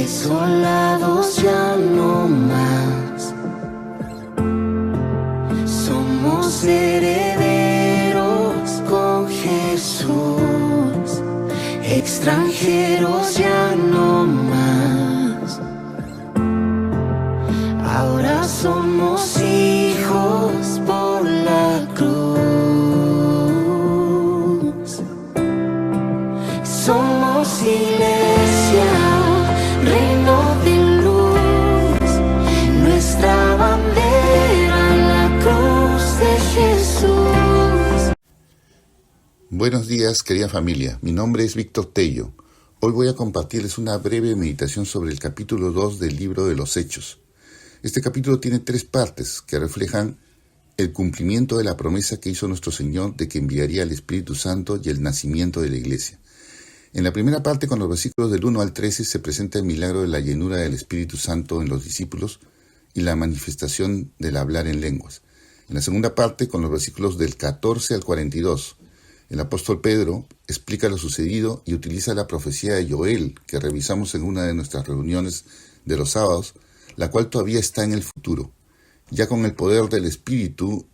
desolados ya no más. Somos herederos con Jesús, extranjeros ya no más. Ahora somos hijos por la cruz. Somos iglesia, reino de luz, nuestra bandera, la cruz de Jesús. Buenos días, querida familia. Mi nombre es Víctor Tello. Hoy voy a compartirles una breve meditación sobre el capítulo 2 del libro de los Hechos. Este capítulo tiene 3 partes que reflejan el cumplimiento de la promesa que hizo nuestro Señor de que enviaría el Espíritu Santo y el nacimiento de la Iglesia. En la primera parte, con los versículos del 1 al 13, se presenta el milagro de la llenura del Espíritu Santo en los discípulos y la manifestación del hablar en lenguas. En la segunda parte, con los versículos del 14 al 42, el apóstol Pedro explica lo sucedido y utiliza la profecía de Joel, que revisamos en una de nuestras reuniones de los sábados, la cual todavía está en el futuro. Ya con el poder del Espíritu,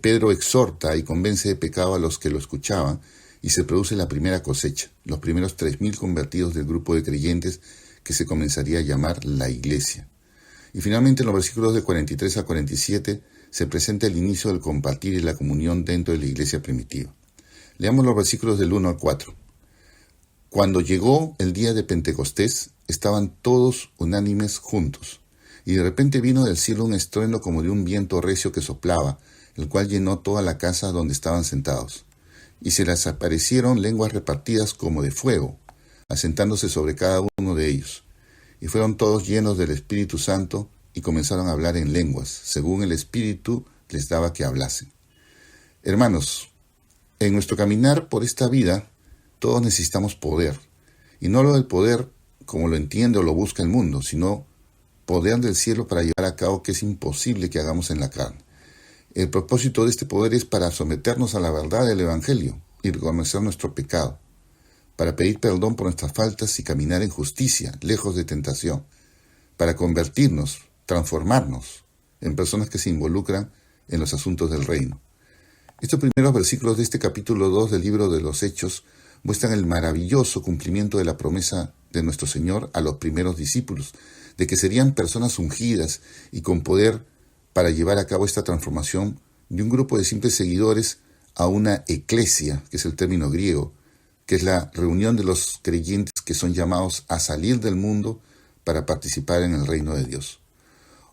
Pedro exhorta y convence de pecado a los que lo escuchaban, y se produce la primera cosecha, los primeros 3,000 convertidos del grupo de creyentes que se comenzaría a llamar la Iglesia. Y finalmente, en los versículos de 43 a 47, se presenta el inicio del compartir y la comunión dentro de la Iglesia primitiva. Leamos los versículos del 1 al 4. Cuando llegó el día de Pentecostés, estaban todos unánimes juntos, y de repente vino del cielo un estruendo como de un viento recio que soplaba, el cual llenó toda la casa donde estaban sentados. Y se les aparecieron lenguas repartidas como de fuego, asentándose sobre cada uno de ellos. Y fueron todos llenos del Espíritu Santo, y comenzaron a hablar en lenguas, según el Espíritu les daba que hablasen. Hermanos, en nuestro caminar por esta vida, todos necesitamos poder, y no lo del poder como lo entiende o lo busca el mundo, sino poder del cielo para llevar a cabo que es imposible que hagamos en la carne. El propósito de este poder es para someternos a la verdad del Evangelio y reconocer nuestro pecado, para pedir perdón por nuestras faltas y caminar en justicia, lejos de tentación, para convertirnos, transformarnos en personas que se involucran en los asuntos del reino. Estos primeros versículos de este capítulo 2 del libro de los Hechos muestran el maravilloso cumplimiento de la promesa de nuestro Señor a los primeros discípulos, de que serían personas ungidas y con poder para llevar a cabo esta transformación de un grupo de simples seguidores a una eclesia, que es el término griego, que es la reunión de los creyentes que son llamados a salir del mundo para participar en el reino de Dios.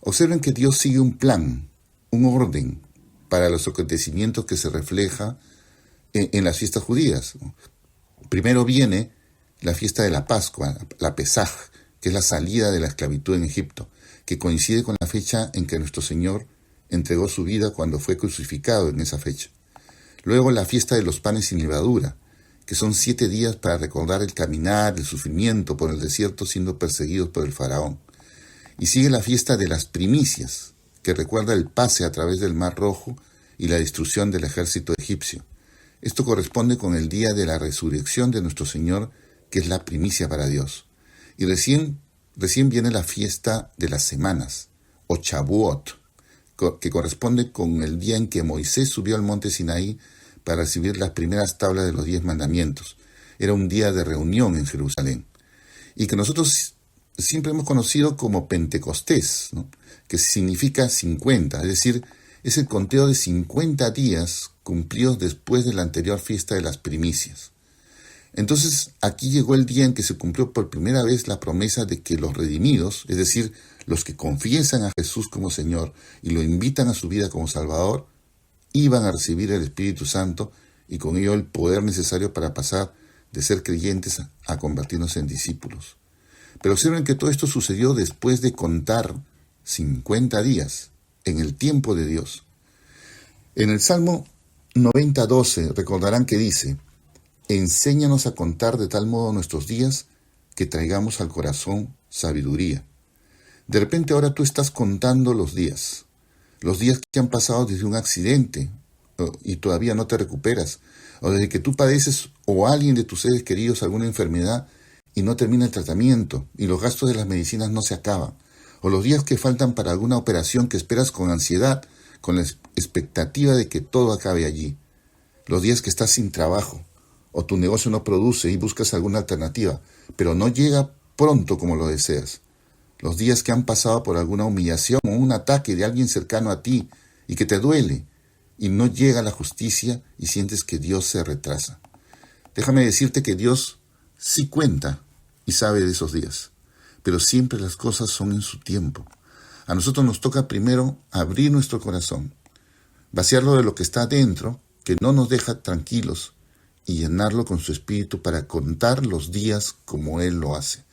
Observen que Dios sigue un plan, un orden para los acontecimientos que se refleja en las fiestas judías. Primero viene la fiesta de la Pascua, la Pesaj, que es la salida de la esclavitud en Egipto, que coincide con la fecha en que nuestro Señor entregó su vida cuando fue crucificado en esa fecha. Luego la fiesta de los panes sin levadura, que son 7 días para recordar el caminar, el sufrimiento por el desierto siendo perseguidos por el faraón. Y sigue la fiesta de las primicias, que recuerda el pase a través del Mar Rojo y la destrucción del ejército egipcio. Esto corresponde con el día de la resurrección de nuestro Señor, que es la primicia para Dios. Y recién viene la fiesta de las semanas, o Shavuot, que corresponde con el día en que Moisés subió al monte Sinaí para recibir las primeras tablas de los 10 mandamientos. Era un día de reunión en Jerusalén. Y que nosotros siempre hemos conocido como Pentecostés, ¿no? Que significa 50, es decir, es el conteo de 50 días cumplidos después de la anterior fiesta de las primicias. Entonces, aquí llegó el día en que se cumplió por primera vez la promesa de que los redimidos, es decir, los que confiesan a Jesús como Señor y lo invitan a su vida como Salvador, iban a recibir el Espíritu Santo y con ello el poder necesario para pasar de ser creyentes a convertirnos en discípulos. Pero observen que todo esto sucedió después de contar 50 días en el tiempo de Dios. En el Salmo 90:12 recordarán que dice: enséñanos a contar de tal modo nuestros días que traigamos al corazón sabiduría. De repente ahora tú estás contando los días que han pasado desde un accidente y todavía no te recuperas, o desde que tú padeces o alguien de tus seres queridos alguna enfermedad y no termina el tratamiento, y los gastos de las medicinas no se acaban, o los días que faltan para alguna operación que esperas con ansiedad, con la expectativa de que todo acabe allí, los días que estás sin trabajo, o tu negocio no produce y buscas alguna alternativa, pero no llega pronto como lo deseas, los días que han pasado por alguna humillación o un ataque de alguien cercano a ti y que te duele, y no llega la justicia y sientes que Dios se retrasa. Déjame decirte que Dios sí cuenta y sabe de esos días, pero siempre las cosas son en su tiempo. A nosotros nos toca primero abrir nuestro corazón, vaciarlo de lo que está dentro, que no nos deja tranquilos, y llenarlo con su espíritu para contar los días como Él lo hace.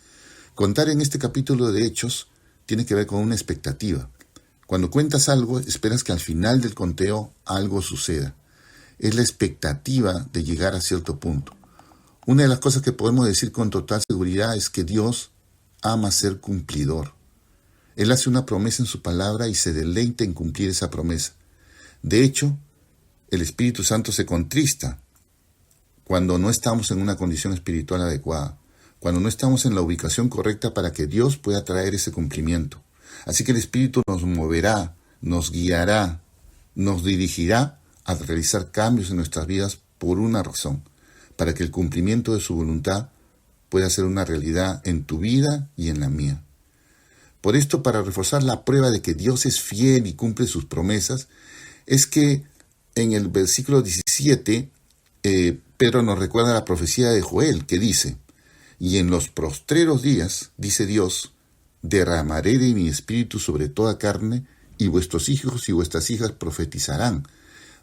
Contar en este capítulo de Hechos tiene que ver con una expectativa. Cuando cuentas algo, esperas que al final del conteo algo suceda. Es la expectativa de llegar a cierto punto. Una de las cosas que podemos decir con total seguridad es que Dios ama ser cumplidor. Él hace una promesa en su palabra y se deleita en cumplir esa promesa. De hecho, el Espíritu Santo se contrista cuando no estamos en una condición espiritual adecuada, cuando no estamos en la ubicación correcta para que Dios pueda traer ese cumplimiento. Así que el Espíritu nos moverá, nos guiará, nos dirigirá a realizar cambios en nuestras vidas por una razón, para que el cumplimiento de su voluntad pueda ser una realidad en tu vida y en la mía. Por esto, para reforzar la prueba de que Dios es fiel y cumple sus promesas, es que en el versículo 17, Pedro nos recuerda la profecía de Joel, que dice: y en los postreros días, dice Dios, derramaré de mi espíritu sobre toda carne, y vuestros hijos y vuestras hijas profetizarán,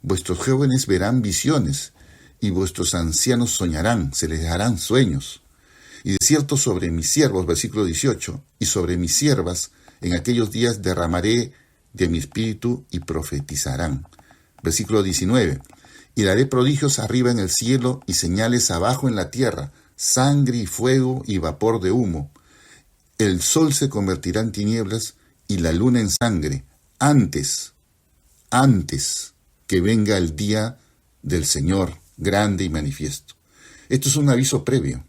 vuestros jóvenes verán visiones, y vuestros ancianos soñarán, se les darán sueños. Y de cierto sobre mis siervos, versículo 18, y sobre mis siervas, en aquellos días derramaré de mi espíritu y profetizarán. Versículo 19, y daré prodigios arriba en el cielo y señales abajo en la tierra, sangre y fuego y vapor de humo. El sol se convertirá en tinieblas y la luna en sangre, antes que venga el día del Señor grande y manifiesto. Esto es un aviso previo.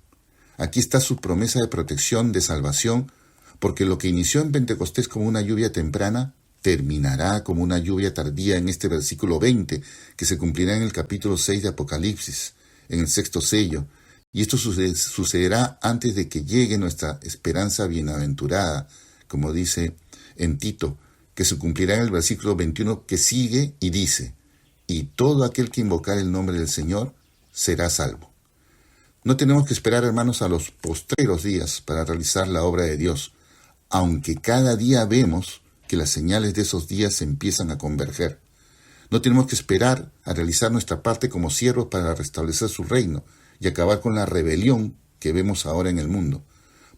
Aquí está su promesa de protección, de salvación, porque lo que inició en Pentecostés como una lluvia temprana, terminará como una lluvia tardía en este versículo 20, que se cumplirá en el capítulo 6 de Apocalipsis, en el 6º sello. Y esto sucederá antes de que llegue nuestra esperanza bienaventurada, como dice en Tito, que se cumplirá en el versículo 21, que sigue y dice: y todo aquel que invocar el nombre del Señor será salvo. No tenemos que esperar, hermanos, a los postreros días para realizar la obra de Dios, aunque cada día vemos que las señales de esos días empiezan a converger. No tenemos que esperar a realizar nuestra parte como siervos para restablecer su reino y acabar con la rebelión que vemos ahora en el mundo.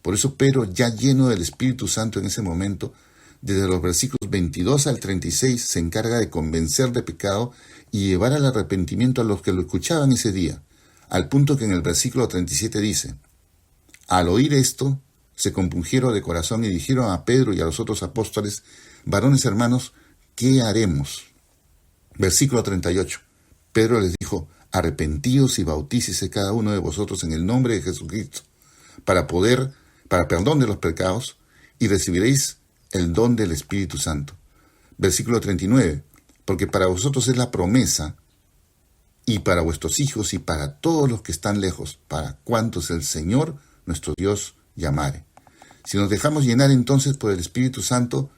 Por eso Pedro, ya lleno del Espíritu Santo en ese momento, desde los versículos 22 al 36, se encarga de convencer de pecado y llevar al arrepentimiento a los que lo escuchaban ese día, al punto que en el versículo 37 dice: al oír esto, se compungieron de corazón y dijeron a Pedro y a los otros apóstoles: varones hermanos, ¿qué haremos? Versículo 38. Pedro les dijo: arrepentíos y bautícese cada uno de vosotros en el nombre de Jesucristo, para perdón de los pecados, y recibiréis el don del Espíritu Santo. Versículo 39. Porque para vosotros es la promesa, y para vuestros hijos y para todos los que están lejos, para cuantos el Señor nuestro Dios llamare. Si nos dejamos llenar entonces por el Espíritu Santo,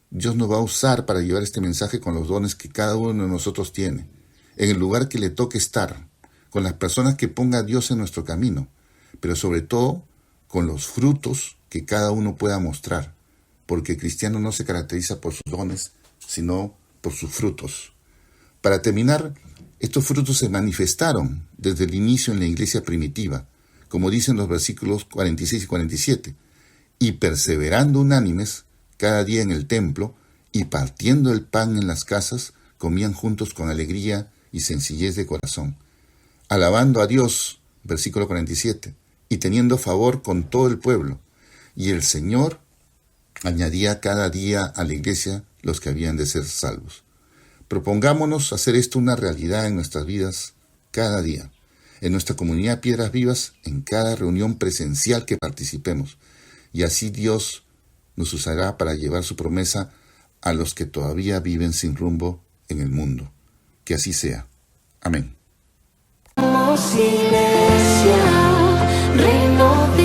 Dios nos va a usar para llevar este mensaje con los dones que cada uno de nosotros tiene, en el lugar que le toque estar, con las personas que ponga Dios en nuestro camino, pero sobre todo con los frutos que cada uno pueda mostrar, porque el cristiano no se caracteriza por sus dones, sino por sus frutos. Para terminar, estos frutos se manifestaron desde el inicio en la iglesia primitiva, como dicen los versículos 46 y 47, y perseverando unánimes cada día en el templo, y partiendo el pan en las casas, comían juntos con alegría y sencillez de corazón, alabando a Dios, versículo 47, y teniendo favor con todo el pueblo, y el Señor añadía cada día a la iglesia los que habían de ser salvos. Propongámonos hacer esto una realidad en nuestras vidas cada día. en nuestra comunidad Piedras Vivas, en cada reunión presencial que participemos. Y así Dios nos usará para llevar su promesa a los que todavía viven sin rumbo en el mundo. Que así sea. Amén. Somos iglesia, reino de